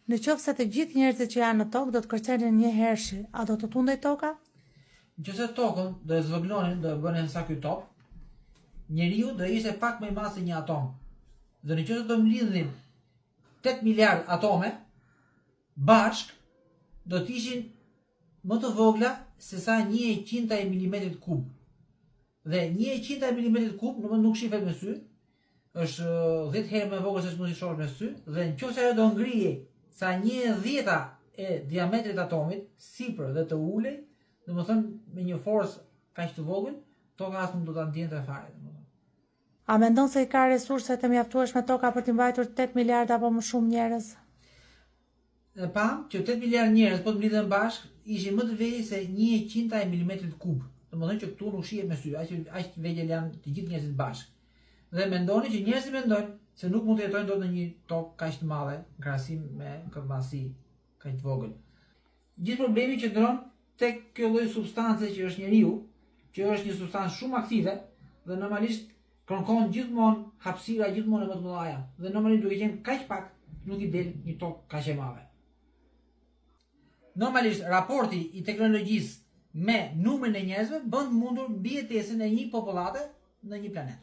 Në qoftë se të gjithë njerëzit që janë në tokë do të kërcenin një hershi, a do të tundej toka? Nëse tokën do e zvoglonin, do e bënin sa ky top, njeriu do ishte pak më i madh se një atom. Dhe nëse do mlidhnin 8 miliard atome bashk, do të ishin më të vogla se sa 1/100 e milimetrit kub. Dhe 1/100 e milimetrit kub nuk shihet me sy, është 10 herë më e vogël se ç'mund të shohësh me sy, dhe nëse ajo do ngrihej sa 1/10 e diametrit atomit sipër dhe të ulej, domethënë me një forcë kaq të vogël, toka as nuk do ta ndjente fare. A mendon se i ka resurset e mjaftueshme toka për të mbajtur 8 miliard apo më shumë njerëz? Ne pam që 8 miliard njerëz po të mblidhen bashkë ishin më të vegjël se 1/100 e milimetrit kub. Domethënë që këtu nuk shihet me sy, aq vegjël janë të gjithë njerëzit bashkë. Dhe mendoni që njerëzit mendojnë se nuk mund të jetojnë dot në një tokë kaq të madhe në krahasim me këtë masi kaq të vogël. Gjithë problemi qëndron tek kjo lloj substance që është njeriu, që është një substancë shumë aktive dhe normalisht kërkon gjithmonë hapësira gjithmonë më të mëdha. Dhe normalisht duke qenë kaq pak, nuk i del një tokë kaq e madhe. Normalisht raporti i teknologjisë me numrin e njerëzve bën mundur mbijetesën e një popullate në një planet.